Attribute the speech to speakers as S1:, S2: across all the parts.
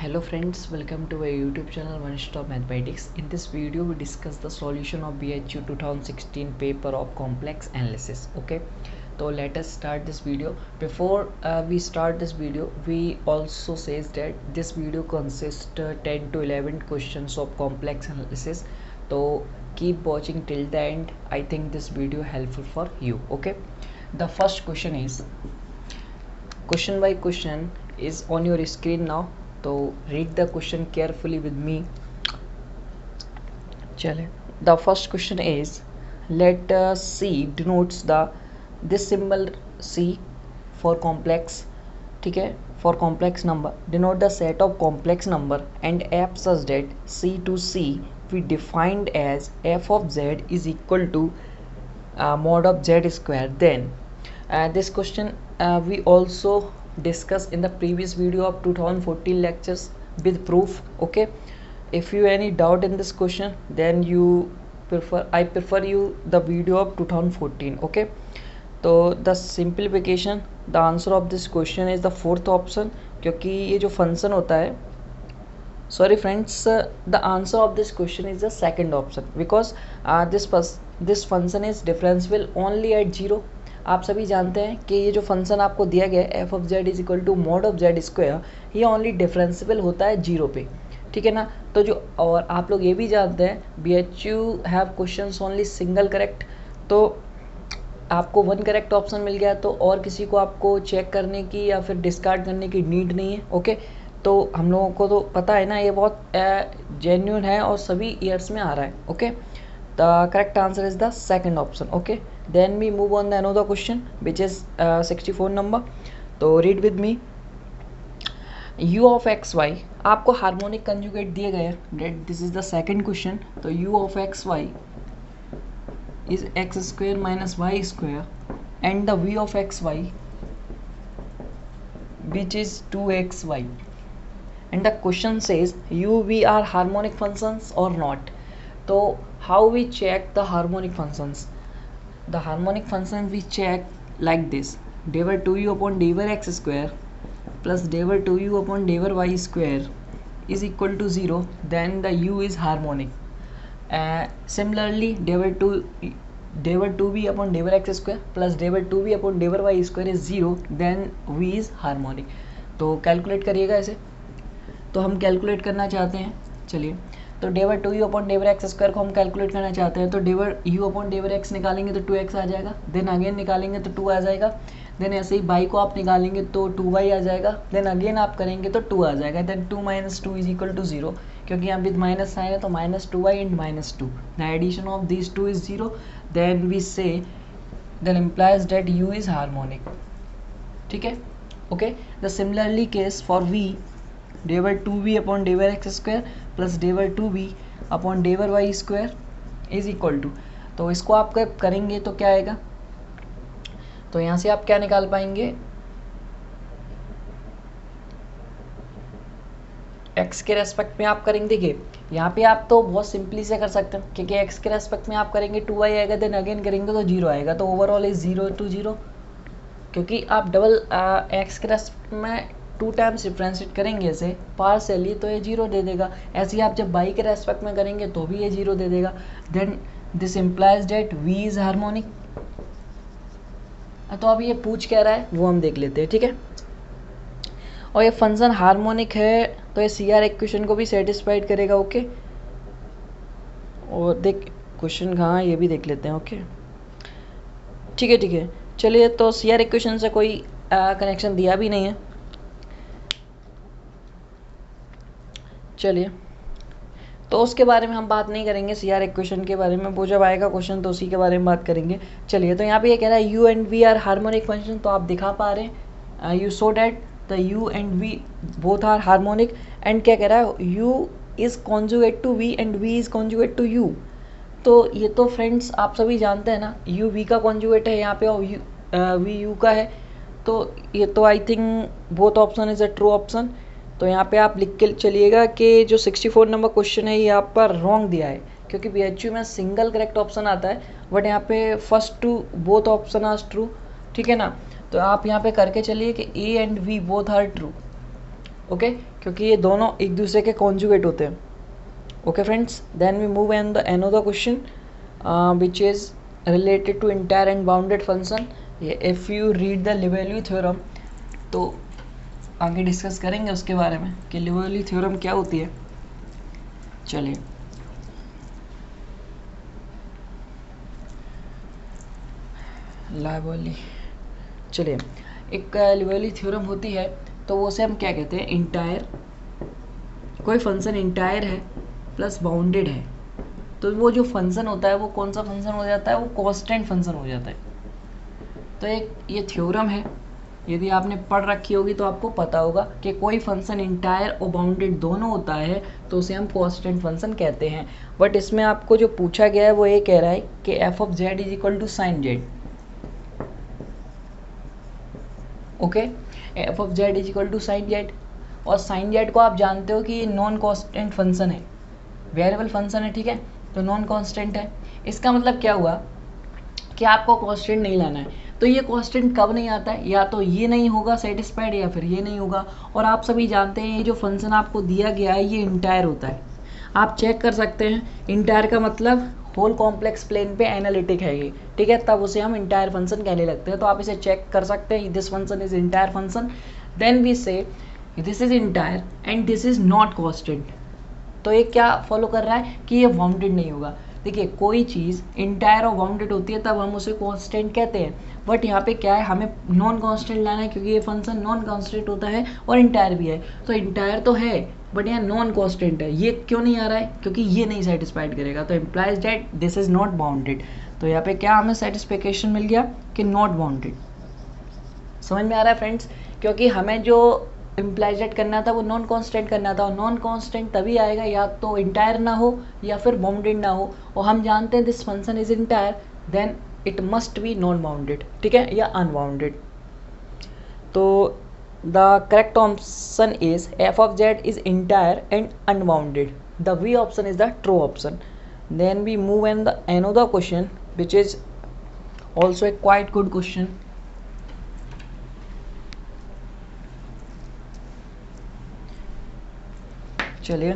S1: Hello friends, welcome to our YouTube channel One Stop Mathematics. In this video we discuss the solution of BHU 2016 paper of complex analysis. Okay, so let us start this video. Before we start this video, we also says that this video consists 10 to 11 questions of complex analysis. So keep watching till the end. I think this video helpful for you. Okay, the first question is question by question is on your screen now. So read the question carefully with me. चले, the first question is let C denotes this symbol C for complex, ठीक है, for complex number denote the set of complex number and f such that C to C we defined as f of z is equal to mod of z square. Then this question we also discussed in the previous video of 2014 lectures with proof. Okay, if you any doubt in this question, then I prefer you the video of 2014. Okay, तो the simplification, the answer of this question is the fourth option, क्योंकि ये जो function होता है, sorry friends, the answer of this question is the second option because this function is differentiable only at 0. आप सभी जानते हैं कि ये जो फंक्शन आपको दिया गया है f of Z is equal to mod of z square, ये ओनली डिफरेंशियल होता है 0 पे, ठीक है ना. तो जो और आप लोग ये भी जानते हैं B H U have questions only single correct, तो आपको वन करेक्ट ऑप्शन मिल गया तो और किसी को आपको चेक करने की या फिर डिस्कार्ड करने की नीड नहीं है. ओके, तो हम लोगों को तो पता है ना, ये बहुत जेन्युइन है और सभी ईयर्स में आ रहा है. Okay, the correct answer is the second option. Okay, then we move on the another question which is 64 number. तो read with me. u of x y आपको हार्मोनिक कंजुगेट दिए गए हैं. This is the second question. तो u of x y is x square minus y square and the v of x y which is 2xy and the question says u v are harmonic functions or not. तो how we check the harmonic functions? The harmonic function we check like this: d over 2u upon d over x square plus d over 2u upon d over y square is equal to 0, then the u is harmonic. Similarly d over 2b upon d over x square plus d over 2b upon d over y square is 0, then v is harmonic. तो calculate करिएगा ऐसे. तो हम calculate करना चाहते हैं, चलिए. तो डेवर 2u upon del X square को हम कैलकुलेट करना चाहते हैं. तो डेवर u अपॉन डेवर x निकालेंगे तो 2x आ जाएगा, देन अगेन निकालेंगे तो 2 आ जाएगा, देन ऐसे ही y को आप निकालेंगे तो 2y आ जाएगा, देन अगेन आप करेंगे तो 2 आ जाएगा, then 2 minus 2 is equal to 0, क्योंकि यहाँ विद माइनस आएगा तो minus 2y and minus 2, the addition of this 2 is 0, then we say then implies that u is harmonic. ठीक है. Okay, the similarly case for v del 2v upon del X square plus del 2v upon del Y square is equal to, तो इसको आप करेंगे तो क्या आएगा, तो यहाँ से आप क्या निकाल पाएंगे, x के रेस्पेक्ट में आप करेंगे. देखिए यहाँ पे आप तो बहुत सिंपली से कर सकते हैं, क्योंकि x के रेस्पेक्ट में आप करेंगे 2y आएगा, देन अगेन करेंगे तो 0 आएगा, तो ओवरऑल इज 0 to 0, क्योंकि आप डबल x के रेस्पेक्ट में 2 टाइम्स डिफ्रेंशिएट करेंगे इसे पार्शियली तो ये 0 दे देगा. ऐसे ही आप जब y के रेस्पेक्ट में करेंगे तो भी ये 0 दे देगा. Then this implies that v is harmonic. तो अब ये पूछ क्या रहा है वो हम देख लेते हैं, ठीक है. और ये फंक्शन हार्मोनिक है तो ये CR इक्वेशन को भी सेटिस्फाइड करेगा. ओके, और देख क्वेश्चन कहाँ, ये भी देख लेते हैं. ओके, ठीक है ठीक है. चलिए, तो CR इक्वेशन से कोई कनेक्शन दिया भी नहीं है. चलिए, तो उसके बारे में हम बात नहीं करेंगे, CR इक्वेशन के बारे में, वो जब आएगा क्वेश्चन तो उसी के बारे में बात करेंगे. चलिए, तो यहाँ पे ये कह रहा है u and v are harmonic function, तो आप दिखा पा रहे हैं you so that the u and v both are harmonic. And क्या कह रहा है, u is conjugate to v and v is conjugate to u. तो ये तो फ्रेंड्स आप सभी जानते हैं ना, u v का कॉन्जुगेट है यहाँ पे और v u का है, तो ये तो I think both option is a true option. तो यहाँ पे आप लिख के चलिएगा कि जो 64 नंबर क्वेश्चन है ये आप पर रॉन्ग दिया है, क्योंकि BHU में सिंगल करेक्ट ऑप्शन आता है, बट यहाँ पे first two both option are true. ठीक है ना. तो आप यहाँ पे करके चलिए कि A and V both are true. Okay, क्योंकि ये दोनों एक दूसरे के कॉन्जुगेट होते हैं। Okay friends, then we move on the another question which is related to entire and bounded function. If you read the लिबेरली थ्योरम, तो आगे डिस्कस करेंगे उसके बारे में कि लिबेरली थ्योरम क्या होती है। चलिए, लिबेरली, चलिए, एक लिबेरली थ्योरम होती है, तो वो से हम क्या कहते हैं, इंटायर, कोई फंक्शन इंटायर है प्लस बाउंडेड है, तो वो जो फंक्शन होता है वो कौन सा फंक्शन हो जाता है, वो कांस्टेंट फंक्शन हो जाता है। तो एक ये थ्योरम है, यदि आपने पढ़ रखी होगी तो आपको पता होगा कि कोई फंक्शन इंटायर और बाउंडेड दोनों होता है तो उसे हम कांस्टेंट फंक्शन कहते हैं। बट इसमें आपको जो पूछा गया है वो ये कह रहा है कि f of Z is equal to sine z. Okay, f of Z is equal to sine z, और साइन जेड को आप जानते हो कि ये नॉन कांस्टेंट फंक्शन है, वेरिएबल फंक्शन है, ठीक है, तो नॉन कांस्टेंट है। इसका मतलब क्या हुआ कि आपको कांस्टेंट नहीं लाना है। तो ये कांस्टेंट कब नहीं आता है, या तो ये नहीं होगा सेटिस्फाइड या फिर ये नहीं होगा। और आप सभी जानते हैं ये जो फंक्शन आपको दिया गया है ये इंटायर होता है, आप चेक कर सकते हैं। इंटायर का मतलब होल कॉम्प्लेक्स प्लेन पे एनालिटिक है ये, ठीक है, तब उसे हम इंटायर फंक्शन कहने लगते हैं। तो आप इसे चेक कर सकते हैं, this function is entire function, then we say this is entire and this is not constant. तो ये क्या फॉलो कर रहा है कि ये बाउंडेड नहीं होगा। देखिए, कोई चीज़ इंटायर और बाउंडेड होती है तब हम उसे कांस्टेंट कहते हैं, बट यहाँ पे क्या है, हमें नॉन कांस्टेंट लाना है, क्योंकि ये फंक्शन नॉन कांस्टेंट होता है और इंटायर भी है। तो इंटायर तो है बट यहाँ नॉन कांस्टेंट है, ये क्यों नहीं आ रहा है, क्योंकि ये नहीं सेटिस्फाइड करेगा, तो implies that this is not bounded. तो यहाँ पे क्या हमें सेटिस्फिकेशन मिल गया कि नॉट बाउंडेड। समझ में आ रहा है फ्रेंड्स, क्योंकि हमें जो इम्प्लाइजेट करना था वो नॉन कांस्टेंट करना था, और नॉन कांस्टेंट तभी आएगा या तो इंटायर ना हो या फिर बाउंडेड ना हो, और हम जानते हैं this function is entire, then it must be non bounded, ठीक है, या अनबाउंडेड। तो the correct option is F of Z is entire and unbounded, the V option is the true option. Then we move in the another question which is also a quite good question. चलिए,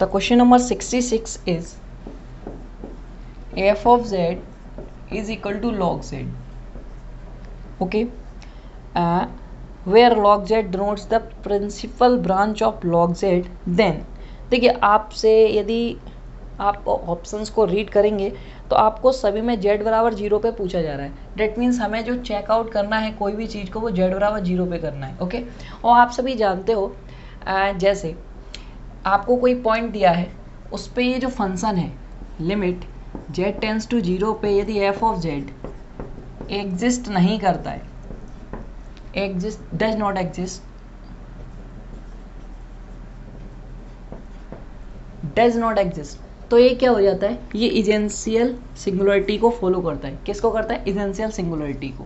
S1: the question number 66 is F of Z is equal to log Z. Okay, where log Z denotes the principal branch of log z, then देखिए, आपसे यदि आप options को read करेंगे तो आपको सभी में जेड बराबर 0 पे पूछा जा रहा है। डेट मीन्स हमें जो चेकआउट करना है कोई भी चीज़ को वो जेड बराबर 0 पे करना है। ओके, और आप सभी जानते हो जैसे आपको कोई पॉइंट दिया है उस पे ये जो फंक्शन है लिमिट जेड टेंस टू 0 पे यदि एफ ऑफ जेड एग्जिस्ट नहीं करता है, exist does not exist, does not exist, तो ये क्या हो जाता है, ये इजेंशियल सिंगुलरिटी को फॉलो करता है। किसको करता है, इजेंशियल सिंगुलरिटी को।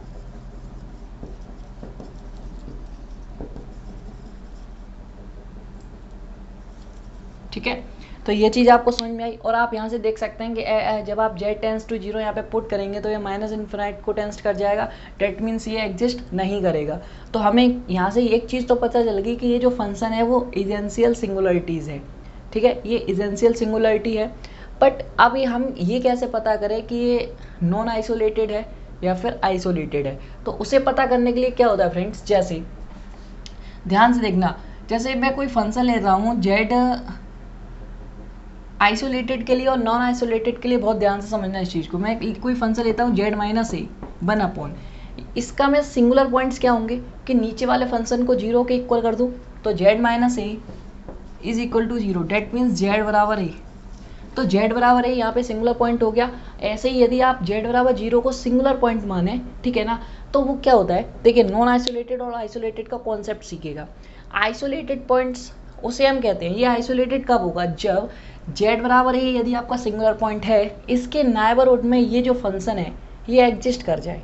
S1: ठीक है, तो ये चीज़ आपको समझ में आई। और आप यहाँ से देख सकते हैं कि जब आप जेड टेंस टू 0 यहाँ पे पुट करेंगे तो ये माइनस इन्फिनाइट को टेंस कर जाएगा, डेट मीन्स ये एग्जिस्ट नहीं करेगा। तो हमें यहाँ से एक चीज़ तो पता चल गई कि ये जो फंक्शन है वो इजेंशियल सिंगुलरिटीज़ है। ठीक है, ये इजेंशियल सिंगुलरिटी है, बट अब ये हम ये कैसे पता करें कि ये नॉन आइसोलेटेड है या फिर आइसोलेटेड है। तो उसे पता करने के लिए क्या होता है फ्रेंड्स, जैसे ध्यान से देखना, जैसे मैं कोई फंक्शन ले रहा हूँ जेड आइसोलेटेड के लिए और नॉन आइसोलेटेड के लिए, बहुत ध्यान से समझना इस चीज़ को। मैं कोई फंक्शन लेता हूँ जेड माइनस ए 1/, इसका मैं सिंगुलर पॉइंट्स क्या होंगे कि नीचे वाले फंक्शन को 0 के इक्वल कर दूँ, तो z minus a is equal to 0, that means z बराबर ए। तो जेड बराबर ए यहाँ पे सिंगुलर पॉइंट हो गया। ऐसे ही यदि आप जेड बराबर 0 को सिंगुलर पॉइंट माने, ठीक है ना, तो वो क्या होता है, देखिए नॉन आइसोलेटेड और आइसोलेटेड का कॉन्सेप्ट सीखेगा। आइसोलेटेड पॉइंट्स उसे हम कहते हैं, ये आइसोलेटेड कब होगा, जब जेड बराबर है यदि आपका सिंगुलर पॉइंट है, इसके नेबरहुड में ये जो फंक्शन है ये एग्जिस्ट कर जाए,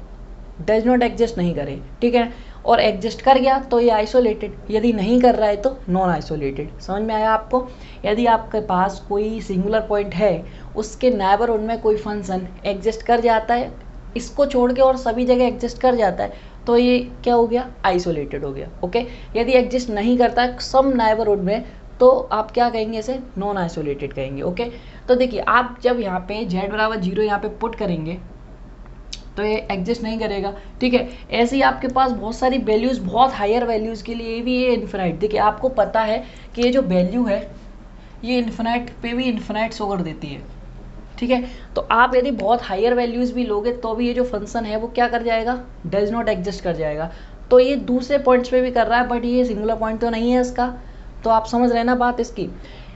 S1: डज नॉट एग्जिस्ट नहीं करे, ठीक है, और एग्जिस्ट कर गया तो ये आइसोलेटेड, यदि नहीं कर रहा है तो नॉन आइसोलेटेड। समझ में आया आपको, यदि आपके पास कोई सिंगुलर पॉइंट है उसके नेबरहुड में कोई फंक्शन एग्जिस्ट कर जाता है, इसको छोड़ के और सभी जगह एग्जिस्ट कर जाता है, तो ये क्या हो गया, आइसोलेटेड हो गया। ओके, यदि एग्जिस्ट नहीं करता है सम नाइबरहुड में तो आप क्या कहेंगे, इसे नॉन आइसोलेटेड कहेंगे। ओके, तो देखिए आप जब यहाँ पे z बराबर 0 यहाँ पे पुट करेंगे तो ये एग्जिस्ट नहीं करेगा। ठीक है, ऐसे ही आपके पास बहुत सारी वैल्यूज़, बहुत हायर वैल्यूज़ के लिए भी ये इन्फिनाइट, देखिए आपको पता है कि ये जो वैल्यू है ये इन्फिनाइट पे भी इन्फिनाइट शो कर देती है। ठीक है, तो आप यदि बहुत हायर वैल्यूज़ भी लोगे तो भी ये जो फंक्शन है वो क्या कर जाएगा, डज नॉट एग्जिस्ट कर जाएगा। तो ये दूसरे पॉइंट्स पे भी कर रहा है बट ये सिंगुलर पॉइंट तो नहीं है इसका। तो आप समझ रहे हैं ना बात इसकी,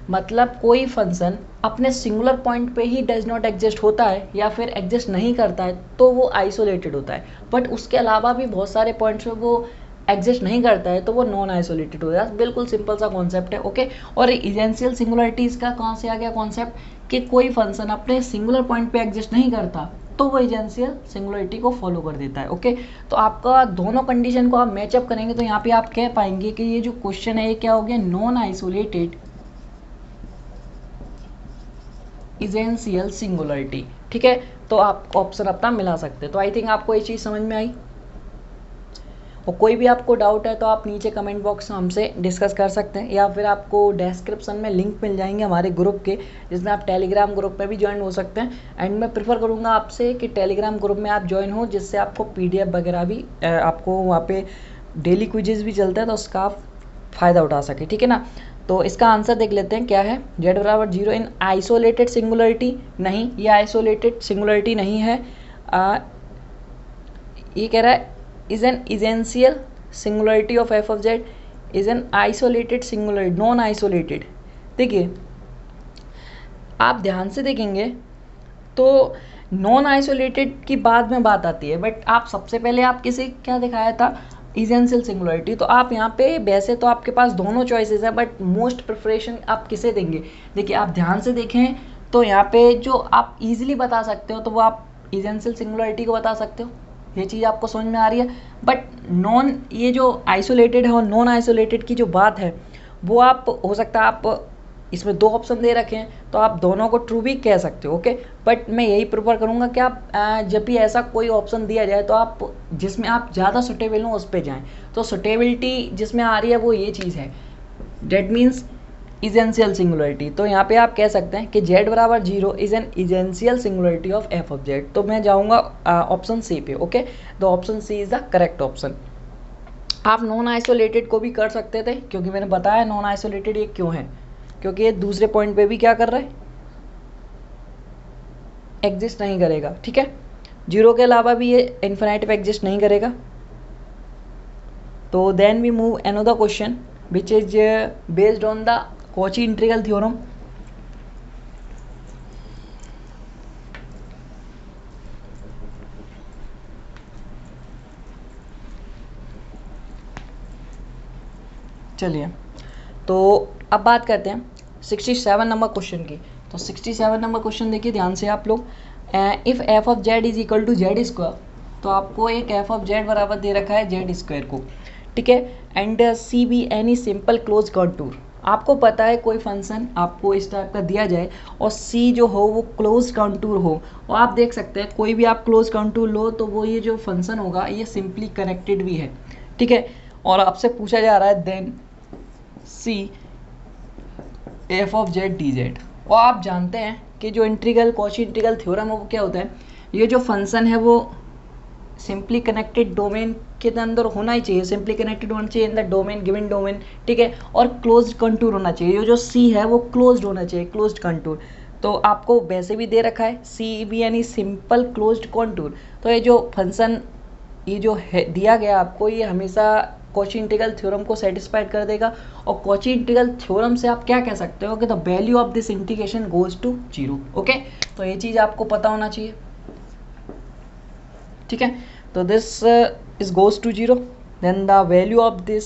S1: मतलब कोई फंक्शन अपने सिंगुलर पॉइंट पे ही डज नॉट एग्जिस्ट होता है या फिर एग्जिस्ट नहीं करता है तो वो आइसोलेटेड होता है, बट उसके अलावा भी बहुत सारे पॉइंट्स पे वो एग्जिस्ट नहीं करता है तो वो नॉन आइसोलेटेड हो जाता है। बिल्कुल सिंपल सा कॉन्सेप्ट है। ओके, और इसेंशियल सिंगुलरिटीज़ का कहाँ से आ गया कॉन्सेप्ट कि कोई फंक्शन अपने सिंगुलर पॉइंट पे एग्जिस्ट नहीं करता तो वो इसेंशियल सिंगुलरिटी को फॉलो कर देता है। ओके, तो आपका दोनों कंडीशन को आप मैचअप करेंगे तो यहाँ पे आप कह पाएंगे कि ये जो क्वेश्चन है ये क्या हो गया, नॉन आइसोलेटेड इसेंशियल सिंगुलरिटी। ठीक है, तो आप ऑप्शन अपना मिला सकते हैं। तो आई थिंक आपको ये चीज़ समझ में आई, और कोई भी आपको डाउट है तो आप नीचे कमेंट बॉक्स में हमसे डिस्कस कर सकते हैं या फिर आपको डिस्क्रिप्शन में लिंक मिल जाएंगे हमारे ग्रुप के, जिसमें आप टेलीग्राम ग्रुप में भी ज्वाइन हो सकते हैं। एंड मैं प्रेफर करूँगा आपसे कि टेलीग्राम ग्रुप में आप ज्वाइन हो, जिससे आपको PDF वगैरह भी आपको वहाँ पे डेली क्विजेज भी चलता है तो उसका आप फ़ायदा उठा सके। ठीक है ना, तो इसका आंसर देख लेते हैं क्या है, z बराबर 0 इन आइसोलेटेड सिंगुलरिटी, नहीं ये आइसोलेटेड सिंगुलरिटी नहीं है। ये कह रहा है is an essential singularity of f of z is an isolated singularity, non isolated. देखिए आप ध्यान से देखेंगे तो नॉन आइसोलेटेड की बाद में बात आती है, बट आप सबसे पहले आप किसे क्या दिखाया था, इसेंशियल सिंगुलरिटी। तो आप यहाँ पे वैसे तो आपके पास दोनों चॉइसेस है बट मोस्ट प्रेफरेशन आप किसे देंगे। देखिए आप ध्यान से देखें तो यहाँ पे जो आप इजीली बता सकते हो तो वो आप इसेंशियल सिंगुलरिटी को बता सकते हो, ये चीज़ आपको समझ में आ रही है। बट नॉन, ये जो आइसोलेटेड है और नॉन आइसोलेटेड की जो बात है वो आप हो सकता है आप इसमें दो ऑप्शन दे रखे हैं तो आप दोनों को ट्रू भी कह सकते हो। ओके, बट मैं यही प्रेफर करूँगा कि आप जब भी ऐसा कोई ऑप्शन दिया जाए तो आप जिसमें आप ज़्यादा सुटेबल हो उस पर जाएँ। तो सुटेबिलिटी जिसमें आ रही है वो ये चीज़ है, डेट मीन्स इसेंशियल सिंगुलरिटी। तो यहाँ पे आप कह सकते हैं कि z बराबर 0 is an essential singularity of f of z। तो मैं जाऊँगा ऑप्शन सी पे। ओके, तो option C is the correct option. आप नॉन आइसोलेटेड को भी कर सकते थे क्योंकि मैंने बताया नॉन आइसोलेटेड ये क्यों है, क्योंकि ये दूसरे पॉइंट पे भी क्या कर रहा है, एग्जिस्ट नहीं करेगा। ठीक है, 0 के अलावा भी ये इन्फिनाइट पे एग्जिस्ट नहीं करेगा। तो then we move another question which is based on the Cauchy integral theorem. चलिए तो अब बात करते हैं 67 नंबर क्वेश्चन की। तो 67 नंबर क्वेश्चन देखिए ध्यान से आप लोग, if f of z is equal to z square, तो आपको एक f ऑफ z बराबर दे रखा है जेड स्क्वायर को। ठीक है, and C be any simple close contour. आपको पता है कोई फंक्शन आपको इस टाइप का दिया जाए और सी जो हो वो क्लोज कंटूर हो, और आप देख सकते हैं कोई भी आप क्लोज कंटूर लो तो वो ये जो फंक्शन होगा ये सिंपली कनेक्टेड भी है। ठीक है, और आपसे पूछा जा रहा है then C F of z d z. और आप जानते हैं कि जो इंटीग्रल कॉची इंटीग्रल थ्योरम है वो क्या होता है, ये जो फंक्शन है वो सिंपली कनेक्टेड डोमेन के अंदर होना ही चाहिए, सिंपली कनेक्टेड होना चाहिए in the domain given domain. ठीक है, और क्लोज्ड कंटूर होना चाहिए, ये जो सी है वो क्लोज्ड होना चाहिए, क्लोज्ड कंटूर। तो आपको वैसे भी दे रखा है सी बी यानी सिंपल क्लोज्ड कंटूर। तो ये जो फंक्शन ये जो है दिया गया आपको, ये हमेशा कॉची इंटीग्रल थ्योरम को सेटिस्फाइड कर देगा। और कॉची इंटीग्रल थ्योरम से आप क्या कह सकते हो कि the value of this integration goes to 0। Okay, तो ये चीज़ आपको पता होना चाहिए। ठीक है, तो this is goes to 0, then the value of this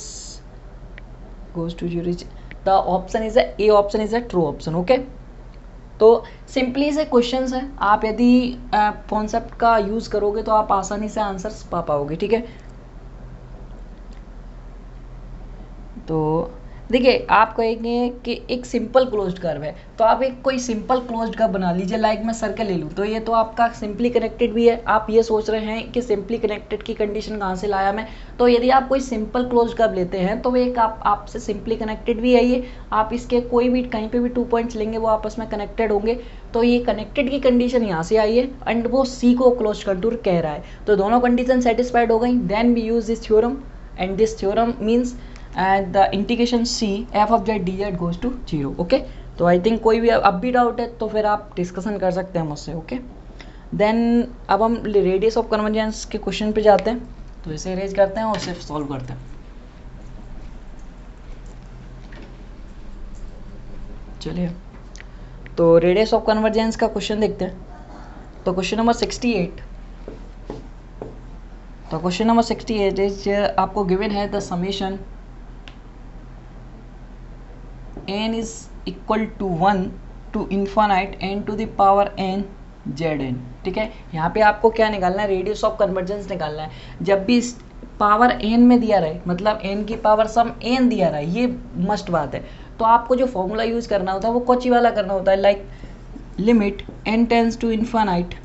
S1: goes to 0 is the option is A option is a true option. Okay, तो सिंपली से क्वेश्चंस हैं, आप यदि कॉन्सेप्ट का यूज़ करोगे तो आप आसानी से आंसर्स पा पाओगे। ठीक है, तो देखिए आप कहेंगे कि एक सिंपल क्लोज्ड कर्व है, तो आप एक कोई सिंपल क्लोज्ड कर्व बना लीजिए, लाइक मैं सर्कल ले लूँ, तो ये तो आपका सिंपली कनेक्टेड भी है। आप ये सोच रहे हैं कि सिंपली कनेक्टेड की कंडीशन कहाँ से लाया मैं, तो यदि आप कोई सिंपल क्लोज्ड कर्व लेते हैं तो एक आपसे सिंपली कनेक्टेड भी है ये। आप इसके कोई भी कहीं पे भी 2 पॉइंट्स लेंगे वो आपस में कनेक्टेड होंगे, तो ये कनेक्टेड की कंडीशन यहाँ से आई है एंड वो सी को क्लोज्ड कंटूर कह रहा है, तो दोनों कंडीशन सेटिस्फाइड हो गई। Then we use this theorem and this theorem means and the integration C F of z d z goes to 0। Okay, तो आई थिंक कोई भी अब भी डाउट है तो फिर आप डिस्कशन कर सकते हैं मुझसे। ओके, देन अब हम रेडियस ऑफ कन्वर्जेंस के क्वेश्चन पे जाते हैं, तो इसे अरेंज करते हैं और सिर्फ सॉल्व करते हैं। चलिए, तो रेडियस ऑफ कन्वर्जेंस का क्वेश्चन देखते हैं। तो क्वेश्चन नंबर 68, तो क्वेश्चन नंबर 68 इज आपको गिवन है the summation n is equal to 1 to infinite n to the power n zn। ठीक है, यहाँ पे आपको क्या निकालना है, रेडियस ऑफ कन्वर्जेंस निकालना है। जब भी पावर n में दिया रहे, मतलब n की पावर सम n दिया रहा है, ये मस्ट बात है, तो आपको जो फॉर्मूला यूज करना होता है वो कोची वाला करना होता है, like limit n tends to infinite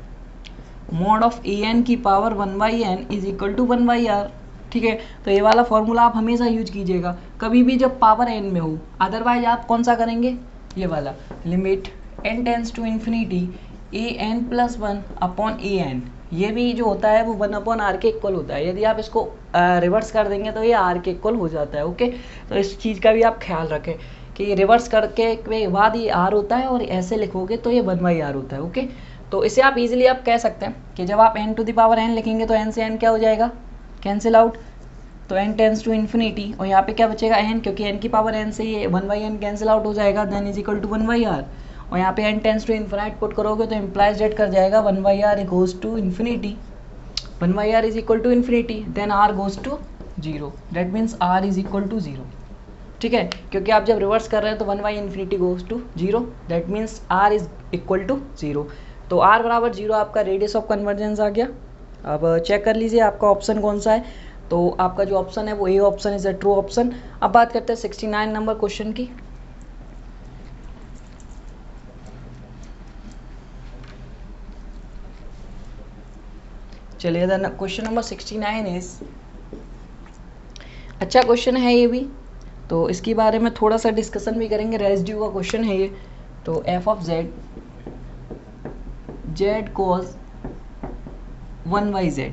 S1: mod of A N की power 1/n is equal to 1/r। ठीक है, तो ये वाला फॉर्मूला आप हमेशा यूज कीजिएगा कभी भी जब पावर n में हो, अदरवाइज आप कौन सा करेंगे, ये वाला limit n tends to infinity a n plus 1 upon a n. ये भी जो होता है वो 1/r के इक्वल होता है, यदि आप इसको रिवर्स कर देंगे तो ये r के इक्वल हो जाता है। ओके, तो इस चीज़ का भी आप ख्याल रखें कि रिवर्स करके के बाद ये r होता है और ऐसे लिखोगे तो ये 1/r होता है। ओके, तो इसे आप इजीली आप कह सकते हैं कि जब आप n to the power n लिखेंगे तो n से n क्या हो जाएगा, कैंसिल आउट, तो n टेंस टू इन्फिनिटी और यहाँ पे क्या बचेगा n, क्योंकि n की पावर n से ये 1/n कैंसिल आउट हो जाएगा, then is equal to 1/r। और यहाँ पे n tends to infinite put करोगे तो इम्प्लाइज डेट कर जाएगा 1/r equals to infinity, 1/r is equal to infinity, then r goes to 0, that means r is equal to 0। ठीक है, क्योंकि आप जब रिवर्स कर रहे हैं तो 1/infinity goes to 0, that means r is equal to 0। तो r बराबर 0 आपका रेडियस ऑफ कन्वर्जेंस आ गया। अब चेक कर लीजिए आपका ऑप्शन कौन सा है, तो आपका जो ऑप्शन है वो ए option is a true option. अब बात करते हैं 69 नंबर क्वेश्चन की। चलिए, देन क्वेश्चन नंबर 69 इज, अच्छा क्वेश्चन है ये भी, तो इसके बारे में थोड़ा सा डिस्कशन भी करेंगे, रेसिड्यू का क्वेश्चन है ये। तो f of z z cos 1/z।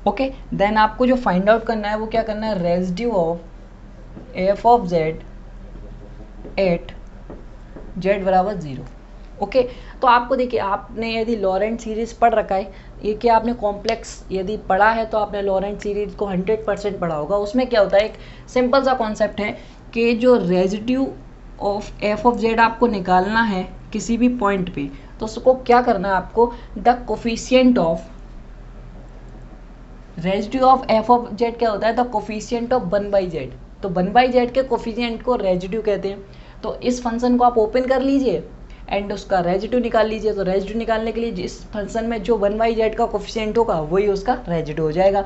S1: Okay, then आपको जो फाइंड आउट करना है वो क्या करना है, residue of f of z at z बराबर 0। ओके, तो आपको देखिए, आपने यदि लॉरेंट सीरीज पढ़ रखा है, ये कि आपने कॉम्प्लेक्स यदि पढ़ा है तो आपने लॉरेंट सीरीज को 100% पढ़ा होगा। उसमें क्या होता है, एक सिंपल सा कॉन्सेप्ट है कि जो residue of f of Z आपको निकालना है किसी भी पॉइंट पे, तो उसको क्या करना है, आपको the coefficient of residue of f of Z क्या होता है, द कोफिशिएंट ऑफ 1/z। तो 1/z के कोफिशिएंट को रेसिड्यू कहते हैं। तो इस फंक्शन को आप ओपन कर लीजिए एंड उसका रेसिड्यू निकाल लीजिए। तो रेसिड्यू निकालने के लिए जिस फंक्शन में जो 1/z का कोफिशिएंट होगा वही उसका रेसिड्यू हो जाएगा।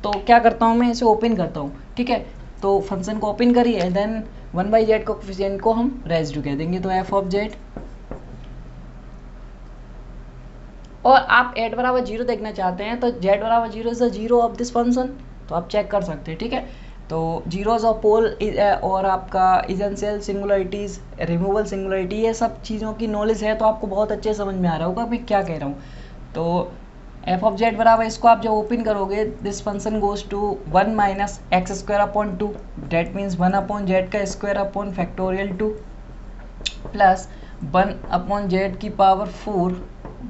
S1: तो क्या करता हूँ मैं, इसे ओपन करता हूँ। ठीक है, तो फंक्शन को ओपन करिए, देन 1/z का कोफिशिएंट को हम रेसिड्यू कह देंगे, तो एफ ऑफ जेड। और आप एट बराबर 0 देखना चाहते हैं तो जेड बराबर 0 is the 0 of this function, तो आप चेक कर सकते हैं। ठीक है, तो जीरोज ऑफ पोल और आपका इजेंशियल सिंगुलरिटीज़, रिमूवल सिंगुलरिटी, ये सब चीज़ों की नॉलेज है तो आपको बहुत अच्छे समझ में आ रहा होगा मैं क्या कह रहा हूँ। तो एफ ऑफ जेड बराबर, इसको आप जब ओपन करोगे, this function goes to 1 minus X square upon 2, that means 1 upon Z का square upon factorial 2 plus 1 upon Z की power 4,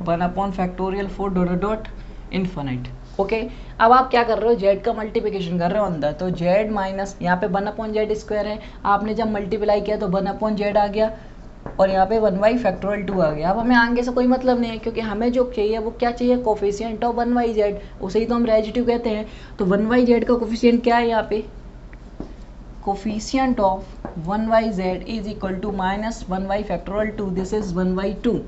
S1: 1 upon factorial 4 dot dot infinite. Okay, अब आप क्या कर रहे हो, जेड का मल्टीप्लिकेशन कर रहे हो अंदर, तो जेड माइनस यहाँ पे 1 अपॉन जेड स्क्वायर है, आपने जब मल्टीप्लाई किया तो 1 अपॉन जेड आ गया और यहाँ पे 1/फैक्टोरियल 2 आ गया। अब हमें आगे से कोई मतलब नहीं है, क्योंकि हमें जो चाहिए वो क्या चाहिए, कोफिशिएंट ऑफ 1/z, उसे ही तो हम रेसिड्यू कहते हैं। तो 1/z का कोफिशिएंट क्या है, यहाँ पे coefficient of 1/z is equal to minus 1/फैक्टोरियल 2, दिस इज 1/2।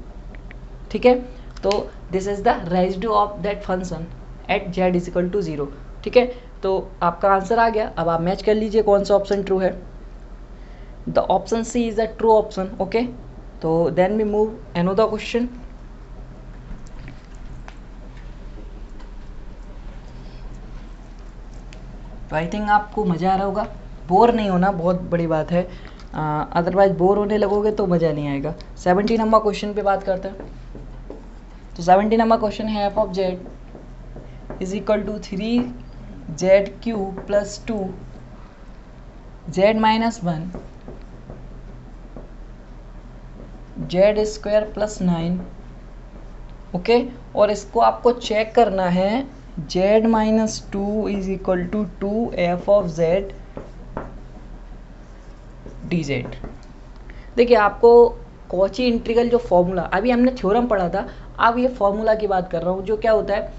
S1: ठीक है, तो this is the residue of that function at Z is equal to 0। ठीक है, तो आपका आंसर आ गया। अब आप मैच कर लीजिए कौन सा ऑप्शन ट्रू है। The option C is the true option. Okay, तो then we move another question. तो आई थिंक आपको मज़ा आ रहा होगा, बोर नहीं होना बहुत बड़ी बात है, अदरवाइज बोर होने लगोगे तो मज़ा नहीं आएगा. 70 नंबर क्वेश्चन पे बात करते हैं. तो 70 नंबर क्वेश्चन है f of Z is equal to 3z cube plus 2z minus 1 z square plus 9. Okay, और इसको आपको चेक करना है z minus 2 is equal to 2f of z dz. देखिए, आपको कॉची इंटीग्रल जो फॉर्मूला अभी हमने थ्योरम पढ़ा था, अब ये फॉर्मूला की बात कर रहा हूँ. जो क्या होता है,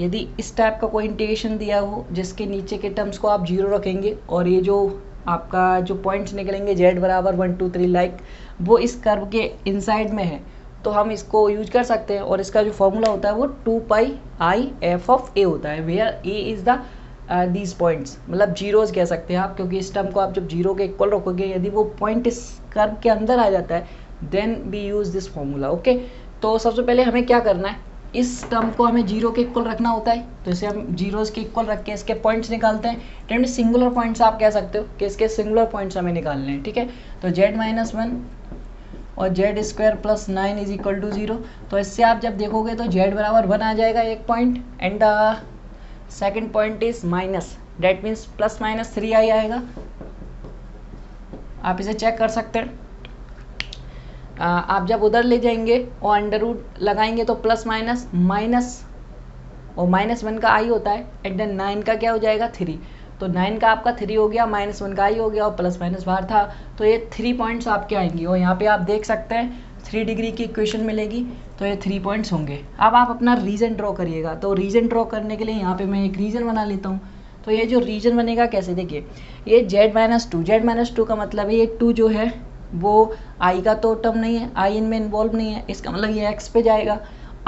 S1: यदि इस टाइप का कोई इंटीग्रेशन दिया हो जिसके नीचे के टर्म्स को आप जीरो रखेंगे और ये जो आपका जो पॉइंट्स निकलेंगे z बराबर 1 2 3 लाइक वो इस कर्व के इनसाइड में है, तो हम इसको यूज कर सकते हैं. और इसका जो फॉर्मूला होता है वो 2 पाई आई एफ ऑफ ए होता है, where a is the these points, मतलब जीरोज कह सकते हैं आप, क्योंकि इस टर्म को आप जब जीरो के इक्वल रखोगे, यदि वो पॉइंट इस कर्व के अंदर आ जाता है then we use this formula. Okay, तो सबसे पहले हमें क्या करना है, इस टर्म को हमें जीरो के इक्वल रखना होता है, तो इसे हम जीरोज के इक्वल रख के इसके पॉइंट्स निकालते हैं. टर्म सिंगुलर पॉइंट्स आप कह सकते हो कि इसके सिंगुलर पॉइंट्स हमें निकालने हैं. ठीक है, तो z माइनस 1 और z square plus 9 is equal to 0. तो इससे आप जब देखोगे तो z बराबर 1 आ जाएगा एक point, and second point is minus, that means plus minus 3 आई आएगा. आप इसे चेक कर सकते हैं. आप जब उधर ले जाएंगे और अंडर रूट लगाएंगे तो प्लस माइनस माइनस और -1 का आई होता है, एंड देन 9 का क्या हो जाएगा 3. तो 9 का आपका 3 हो गया, -1 का आई हो गया और प्लस माइनस बाहर था, तो ये 3 पॉइंट्स आपके आएंगे. और यहाँ पे आप देख सकते हैं 3 डिग्री की इक्वेशन मिलेगी, तो ये 3 पॉइंट्स होंगे. अब आप अपना रीजन ड्रॉ करिएगा. तो रीजन ड्रॉ करने के लिए यहाँ पे मैं एक रीजन बना लेता हूँ. तो ये जो रीजन बनेगा कैसे, देखिए ये z-2 का मतलब है ये 2 जो है वो i का तो टर्म नहीं है, i इनमें इन्वॉल्व नहीं है, इसका मतलब ये x पे जाएगा.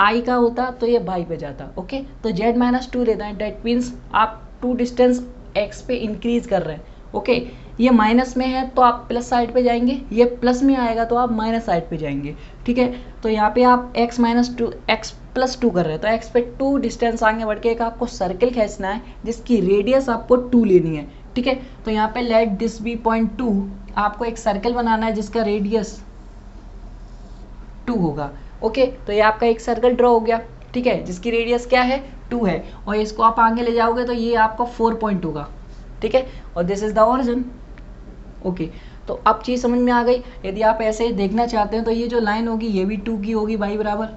S1: i का होता तो ये y पे जाता. ओके, तो z-2 लेता है, डेट मीन्स आप 2 डिस्टेंस x पे इंक्रीज कर रहे हैं. ओके, ये माइनस में है तो आप प्लस साइड पे जाएंगे, ये प्लस में आएगा तो आप माइनस साइड पे जाएंगे. ठीक है, तो यहाँ पे आप x प्लस 2 कर रहे हैं, तो x पे 2 डिस्टेंस आगे बढ़ के एक आपको सर्किल खींचना है जिसकी रेडियस आपको 2 लेनी है. ठीक है, तो यहाँ पे लेट दिस बी पॉइंट 2, आपको एक सर्कल बनाना है जिसका रेडियस 2 होगा. ओके, तो ये आपका एक सर्कल ड्रॉ हो गया. ठीक है, जिसकी रेडियस क्या है 2 है, और इसको आप आगे ले जाओगे तो ये आपका 4 पॉइंट होगा. ठीक है, और this is the origin. Okay, तो अब चीज़ समझ में आ गई. यदि आप ऐसे देखना चाहते हैं तो ये जो लाइन होगी ये भी 2 की होगी y बराबर.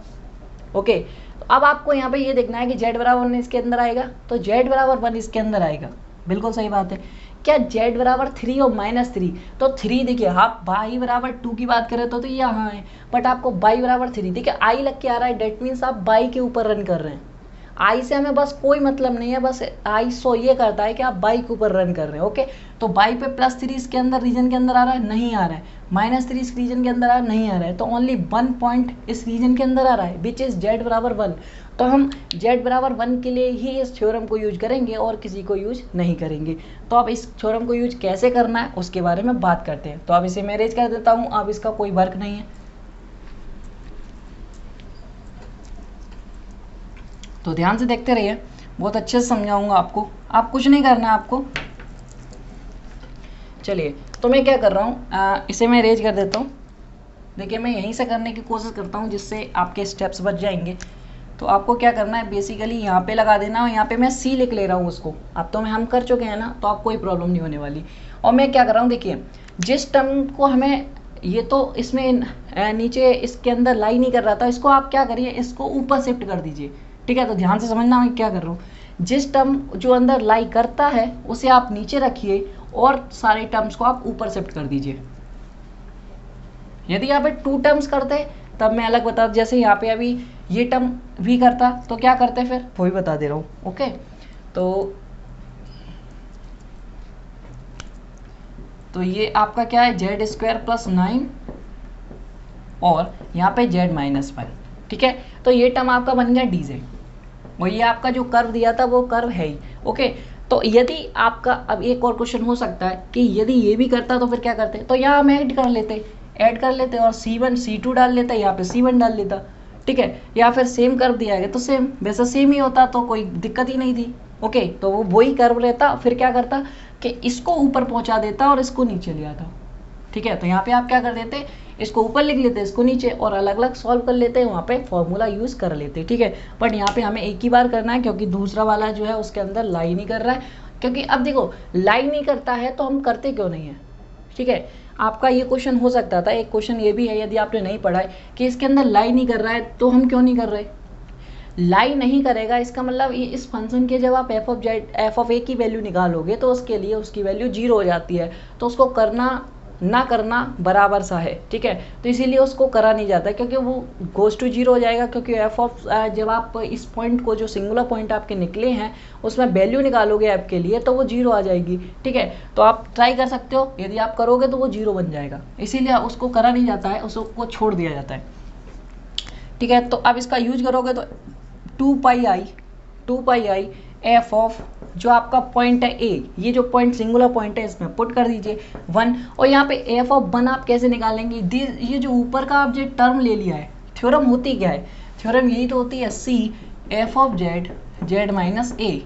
S1: ओके, तो अब आपको यहाँ पे ये देखना है कि z बराबर 1 इसके अंदर आएगा, तो z बराबर 1 इसके अंदर आएगा. बिल्कुल सही बात है. क्या z बराबर 3 और -3, तो 3 देखिए आप y बराबर 2 की बात करें तो ये यहाँ है, बट आपको y बराबर 3 देखिए i लग के आ रहा है, डेट मीन्स आप y के ऊपर रन कर रहे हैं. आई से हमें बस कोई मतलब नहीं है, बस आई सो ये करता है कि आप बाई के ऊपर रन कर रहे हैं. ओके, तो बाई पे +3 इसके अंदर रीजन के अंदर आ रहा है, नहीं आ रहा है. -3 इस रीजन के अंदर आ रहा है, नहीं आ रहा है. तो ओनली 1 पॉइंट इस रीजन के अंदर आ रहा है विच इज z बराबर 1. तो हम z बराबर 1 के लिए ही इस थ्योरम को यूज करेंगे और किसी को यूज नहीं करेंगे. तो अब इस थ्योरम को यूज कैसे करना है उसके बारे में बात करते हैं. तो अब इसे मैं अरेंज कर देता हूँ, अब इसका कोई वर्क नहीं है. तो ध्यान से देखते रहिए, बहुत अच्छे से समझाऊंगा आपको. आप कुछ नहीं करना है आपको. चलिए, तो मैं क्या कर रहा हूँ, इसे मैं अरेंज कर देता हूँ. देखिए, मैं यहीं से करने की कोशिश करता हूँ जिससे आपके स्टेप्स बच जाएंगे. तो आपको क्या करना है, बेसिकली यहाँ पे लगा देना, और यहाँ पे मैं सी लिख ले रहा हूँ उसको. अब तो हम कर चुके हैं ना, तो आप कोई प्रॉब्लम नहीं होने वाली. और मैं क्या कर रहा हूँ, देखिए जिस टर्म को हमें, ये तो इसमें नीचे इसके अंदर लाई नहीं कर रहा था, इसको आप क्या करिए, इसको ऊपर शिफ्ट कर दीजिए. ठीक है, तो ध्यान से समझना मैं क्या कर रहा हूँ. जिस टर्म जो अंदर लाई करता है उसे आप नीचे रखिए और सारे टर्म्स को आप ऊपर शिफ्ट कर दीजिए. यदि यहाँ पे 2 टर्म्स करते तब मैं अलग बता, जैसे यहाँ पे अभी ये टर्म भी करता तो क्या करते फिर वो भी बता दे रहा हूँ. ओके, तो ये आपका क्या है, z² + 9 और यहाँ पे z-5. ठीक है, तो ये टर्म आपका बन गया dz, और ये आपका जो कर्व दिया था वो कर्व है ही. ओके, तो यदि आपका अब एक और क्वेश्चन हो सकता है कि यदि ये भी करता तो फिर क्या करते, तो यहाँ हम ऐड कर लेते और C1 C2 डाल लेता, यहाँ पे C1 डाल लेता, ठीक है, या फिर सेम कर्व दिया गया तो सेम, वैसा सेम ही होता तो कोई दिक्कत ही नहीं थी। ओके, तो वो वही कर्व रहता, फिर क्या करता कि इसको ऊपर पहुंचा देता और इसको नीचे ले आता, ठीक है। तो यहाँ पे आप क्या कर देते, इसको ऊपर लिख लेते, इसको नीचे, और अलग अलग सॉल्व कर लेते हैं, वहाँ पे फॉर्मूला यूज़ कर लेते, ठीक है। बट यहाँ पे हमें एक ही बार करना है क्योंकि दूसरा वाला जो है उसके अंदर लाई नहीं कर रहा है, क्योंकि अब देखो लाई नहीं करता है तो हम करते क्यों नहीं है, ठीक है। आपका ये क्वेश्चन हो सकता था, एक क्वेश्चन ये भी है यदि आपने नहीं पढ़ा है कि इसके अंदर लाई नहीं कर रहा है तो हम क्यों नहीं कर रहे, लाई नहीं करेगा इसका मतलब इस फंक्शन के जब आप एफ ऑफ ए की वैल्यू निकालोगे तो उसके लिए उसकी वैल्यू 0 हो जाती है, तो उसको करना ना करना बराबर सा है, ठीक है। तो इसीलिए उसको करा नहीं जाता क्योंकि वो गोज टू 0 हो जाएगा, क्योंकि एफ ऑफ जब आप इस पॉइंट को, जो सिंगुलर पॉइंट आपके निकले हैं उसमें वैल्यू निकालोगे ऐप के लिए तो वो 0 आ जाएगी, ठीक है। तो आप ट्राई कर सकते हो, यदि आप करोगे तो वो 0 बन जाएगा, इसीलिए उसको करा नहीं जाता है, उसको छोड़ दिया जाता है, ठीक है। तो अब इसका यूज करोगे तो 2 पाई आई एफ ऑफ जो आपका पॉइंट है ए, ये जो पॉइंट सिंगुलर पॉइंट है इसमें पुट कर दीजिए 1, और यहाँ पे एफ ऑफ 1 आप कैसे निकालेंगे, ये जो ऊपर का आप जो टर्म ले लिया है, थ्योरम होती क्या है, थ्योरम यही तो होती है C F of Z minus A,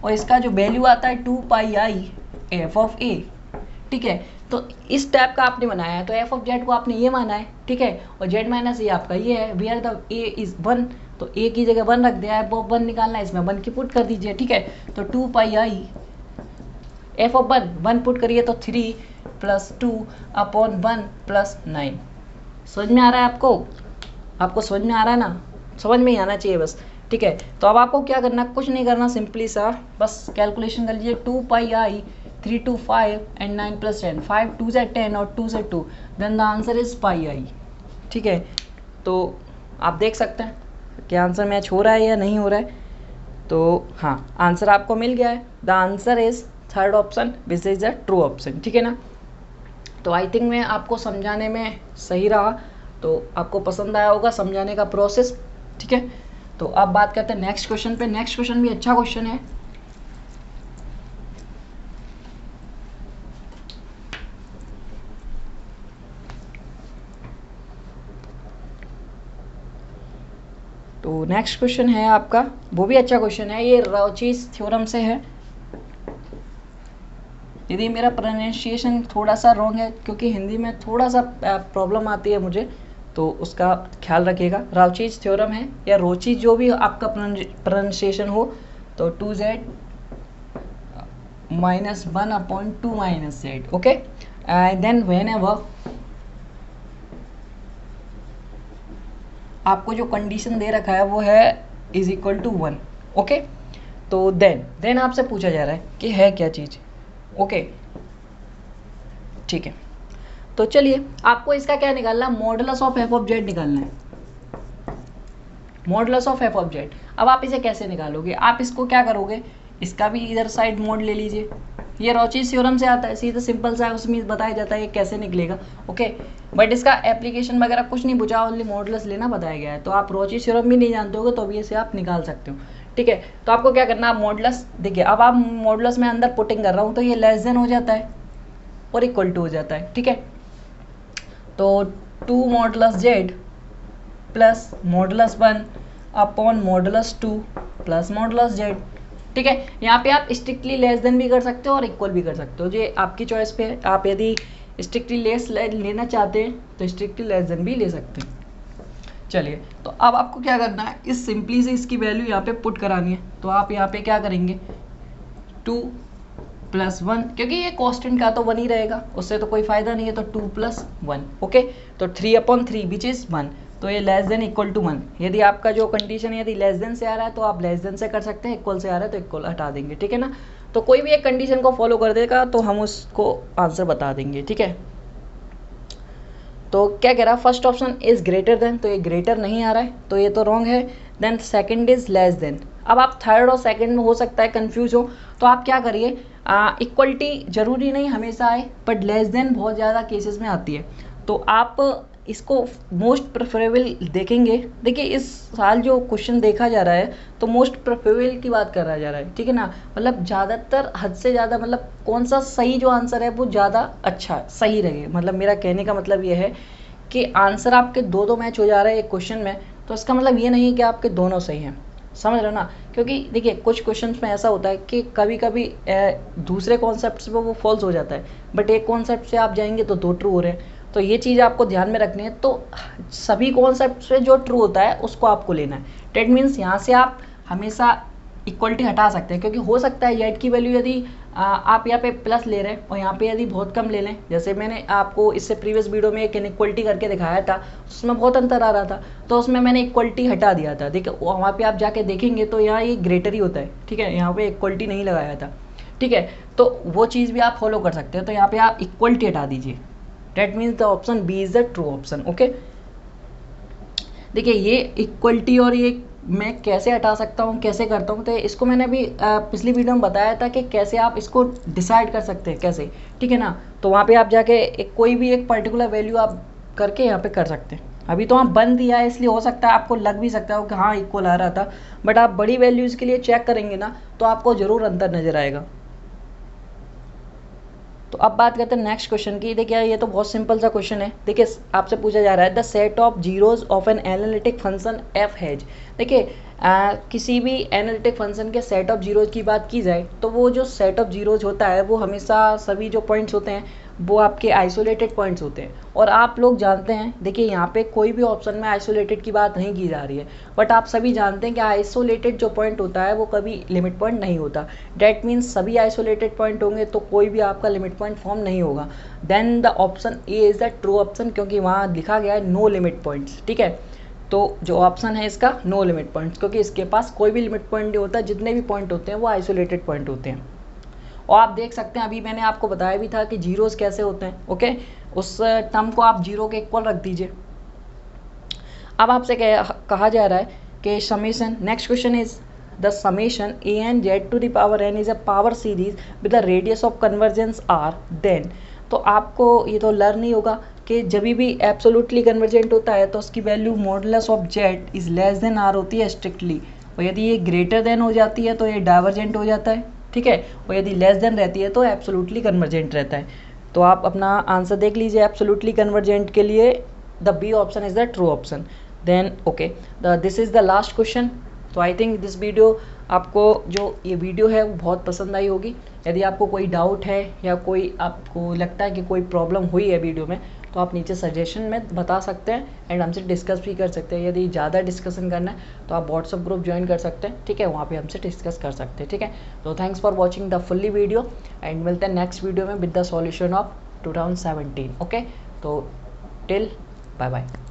S1: और इसका जो वैल्यू आता है 2 पाई आई एफ ऑफ ए, ठीक है। तो इस टाइप का आपने बनाया है, तो एफ ऑफ जेड को आपने ये माना है, ठीक है, और जेड माइनस ए आपका ये है, वेयर द ए इज 1, तो ए की जगह 1 रख दिया है, वो 1 निकालना है, इसमें 1 की पुट कर दीजिए, ठीक है। तो 2 पाई आई एफ ऑफ 1 पुट करिए तो 3 + 2 अपॉन 1 + 9। समझ में आ रहा है आपको समझ में आ रहा है ना, समझ में ही आना चाहिए बस, ठीक है। तो अब आपको क्या करना, कुछ नहीं करना, सिंपली सा बस कैलकुलेशन कर लीजिए, 2 पाई आई 3 to 5 and 9 + 10, 5 2 से 10 और 2 से 2, then the answer is pi i, ठीक है। तो आप देख सकते हैं कि आंसर मैच हो रहा है या नहीं हो रहा है, तो हाँ आंसर आपको मिल गया है, the answer is third option which is the true option, ठीक है ना। तो आई थिंक मैं आपको समझाने में सही रहा, तो आपको पसंद आया होगा समझाने का प्रोसेस, ठीक है। तो अब बात करते हैं नेक्स्ट क्वेश्चन पे, नेक्स्ट क्वेश्चन भी अच्छा क्वेश्चन है। तो नेक्स्ट क्वेश्चन है आपका, वो भी अच्छा क्वेश्चन है, ये राउचीज थ्योरम से है। यदि मेरा प्रोनाउंसिएशन थोड़ा सा रॉन्ग है क्योंकि हिंदी में थोड़ा सा प्रॉब्लम आती है मुझे, तो उसका ख्याल रखिएगा। राउचीज थ्योरम है या रोचीज, जो भी आपका प्रोनाउंसिएशन हो, तो 2z - 1 upon 2 - z, okay. Then whenever आपको जो कंडीशन दे रखा है वो है इज इक्वल टू 1, ओके। तो देन आपसे पूछा जा रहा है कि है क्या चीज़, ओके, ठीक है। तो चलिए आपको इसका क्या निकालना, modulus of f of Z निकालना है, modulus of f of Z. अब आप इसे कैसे निकालोगे, आप इसको क्या करोगे, इसका भी इधर साइड मोड ले लीजिए, ये रोचीज थ्योरम से आता है, सीधा सिंपल सा है, उसमें बताया जाता है ये कैसे निकलेगा, ओके। बट इसका एप्लीकेशन वगैरह कुछ नहीं पूछा, ओनली मॉडुलस लेना बताया गया है, तो आप रोचीज थ्योरम भी नहीं जानते होगे तो भी इसे आप निकाल सकते हो, ठीक है। तो आपको क्या करना, आप मॉडुलस देखिए, अब आप मॉडुलस में अंदर पुटिंग कर रहा हूँ तो ये लेस देन हो जाता है और इक्वल टू हो जाता है, ठीक है। तो 2 modulus Z plus modulus 1 upon modulus 2 plus modulus Z, ठीक है। यहाँ पे आप स्ट्रिक्टली लेस देन भी कर सकते हो और इक्वल भी कर सकते हो, जो आपकी चॉइस पे है। आप यदि स्ट्रिक्टली लेस लेना चाहते हैं तो स्ट्रिक्टली लेस देन भी ले सकते हैं। चलिए, तो अब आपको क्या करना है, इस सिंपली से इसकी वैल्यू यहाँ पे पुट करानी है, तो आप यहाँ पे क्या करेंगे, 2 + 1, क्योंकि ये कांस्टेंट का तो 1 ही रहेगा, उससे तो कोई फायदा नहीं है, तो 2 + 1, ओके। तो 3/3 विच इज 1, तो ये लेस देन इक्वल टू 1। यदि आपका जो कंडीशन है यदि लेस देन से आ रहा है तो आप लेस देन से कर सकते हैं, इक्वल से आ रहा है तो इक्वल हटा देंगे, ठीक है ना। तो कोई भी एक कंडीशन को फॉलो कर देगा तो हम उसको आंसर बता देंगे, ठीक है। तो क्या कह रहा है, first option is greater than, तो ये ग्रेटर नहीं आ रहा है तो ये तो रॉन्ग है। Then second is less than. अब आप थर्ड और सेकंड में हो सकता है कंफ्यूज हो, तो आप क्या करिए, इक्वलिटी जरूरी नहीं हमेशा आए, बट लेस देन बहुत ज़्यादा केसेस में आती है, तो आप इसको मोस्ट प्रेफरेबल देखेंगे, देखिए इस साल जो क्वेश्चन देखा जा रहा है तो मोस्ट प्रेफरेबल की बात करा जा रहा है, ठीक है ना, मतलब ज़्यादातर हद से ज़्यादा, मतलब कौन सा सही जो आंसर है वो ज़्यादा अच्छा सही रहे, मतलब मेरा कहने का मतलब ये है कि आंसर आपके दो मैच हो जा रहे हैं एक क्वेश्चन में, तो इसका मतलब ये नहीं है कि आपके दोनों सही हैं, समझ रहे हो ना। क्योंकि देखिए कुछ क्वेश्चंस में ऐसा होता है कि कभी कभी दूसरे कॉन्सेप्ट पे वो फॉल्स हो जाता है, बट एक कॉन्सेप्ट से आप जाएंगे तो दो ट्रू हो रहे हैं, तो ये चीज़ आपको ध्यान में रखनी है। तो सभी कॉन्सेप्ट पे जो ट्रू होता है उसको आपको लेना है। डेट मीन्स यहाँ से आप हमेशा इक्वलिटी हटा सकते हैं, क्योंकि हो सकता है जेड की वैल्यू यदि आप यहाँ पे प्लस ले रहे हैं और यहाँ पे यदि बहुत कम ले लें, जैसे मैंने आपको इससे प्रीवियस वीडियो में एक इनइक्वलिटी करके दिखाया था, उसमें बहुत अंतर आ रहा था, तो उसमें मैंने इक्वलिटी हटा दिया था, ठीक है, वहाँ पे आप जाके देखेंगे तो यहाँ ये ग्रेटर ही होता है, ठीक है, यहाँ पे इक्वलिटी नहीं लगाया था, ठीक है, तो वो चीज़ भी आप फॉलो कर सकते हैं। तो यहाँ पे आप इक्वलिटी हटा दीजिए, that means the option B is the true option. Okay, देखिए ये इक्वलिटी और ये मैं कैसे हटा सकता हूँ, कैसे करता हूँ, तो इसको मैंने अभी पिछली वीडियो में बताया था कि कैसे आप इसको डिसाइड कर सकते हैं, कैसे, ठीक है ना। तो वहाँ पे आप जाके कोई भी एक पर्टिकुलर वैल्यू आप करके यहाँ पे कर सकते हैं। अभी तो हम बंद दिया है, इसलिए हो सकता है आपको लग भी सकता है कि हाँ इक्वल आ रहा था, बट आप बड़ी वैल्यूज़ के लिए चेक करेंगे ना तो आपको ज़रूर अंतर नज़र आएगा। तो अब बात करते हैं नेक्स्ट क्वेश्चन की। देखिए ये तो बहुत सिंपल सा क्वेश्चन है। देखिए आपसे पूछा जा रहा है the set of zeros of an analytic function f has. देखिए किसी भी एनालिटिक फंक्शन के सेट ऑफ जीरोज की बात की जाए तो वो जो सेट ऑफ जीरोज होता है वो हमेशा सभी जो पॉइंट्स होते हैं वो आपके आइसोलेटेड पॉइंट्स होते हैं। और आप लोग जानते हैं, देखिए यहाँ पे कोई भी ऑप्शन में आइसोलेटेड की बात नहीं की जा रही है, बट आप सभी जानते हैं कि आइसोलेटेड जो पॉइंट होता है वो कभी लिमिट पॉइंट नहीं होता। डेट मीन्स सभी आइसोलेटेड पॉइंट होंगे तो कोई भी आपका लिमिट पॉइंट फॉर्म नहीं होगा। Then the option A is the true option, क्योंकि वहाँ लिखा गया है नो लिमिट पॉइंट्स, ठीक है। तो जो ऑप्शन है इसका नो लिमिट पॉइंट्स, क्योंकि इसके पास कोई भी लिमिट पॉइंट नहीं होता, जितने भी पॉइंट होते हैं वो आइसोलेटेड पॉइंट होते हैं। और आप देख सकते हैं अभी मैंने आपको बताया भी था कि जीरोस कैसे होते हैं। ओके, उस टर्म को आप जीरो के इक्वल रख दीजिए। अब आपसे कहा जा रहा है कि summation, next question is the summation a n z to the power n is a power series with the radius of convergence R then. तो आपको ये तो लर्न ही होगा कि जब भी एब्सोल्युटली कन्वर्जेंट होता है तो उसकी value modulus of Z is less than R होती है स्ट्रिक्टली, और यदि ये ग्रेटर देन हो जाती है तो ये डाइवर्जेंट हो जाता है, ठीक है, और यदि लेस देन रहती है तो एब्सोल्युटली कन्वर्जेंट रहता है। तो आप अपना आंसर देख लीजिए, एब्सोल्युटली कन्वर्जेंट के लिए the B option is the true option. Then okay, this is the last question. तो आई थिंक दिस वीडियो आपको जो ये वीडियो है वो बहुत पसंद आई होगी। यदि आपको कोई डाउट है या कोई आपको लगता है कि कोई प्रॉब्लम हुई है वीडियो में तो आप नीचे सजेशन में बता सकते हैं एंड हमसे डिस्कस भी कर सकते हैं। यदि ज़्यादा डिस्कशन करना है तो आप व्हाट्सअप ग्रुप ज्वाइन कर सकते हैं, ठीक है, वहाँ पे हमसे डिस्कस कर सकते हैं, ठीक है। तो thanks for watching the fully video and मिलते हैं नेक्स्ट वीडियो में with the solution of 2017। Okay, तो टिल बाय बाय।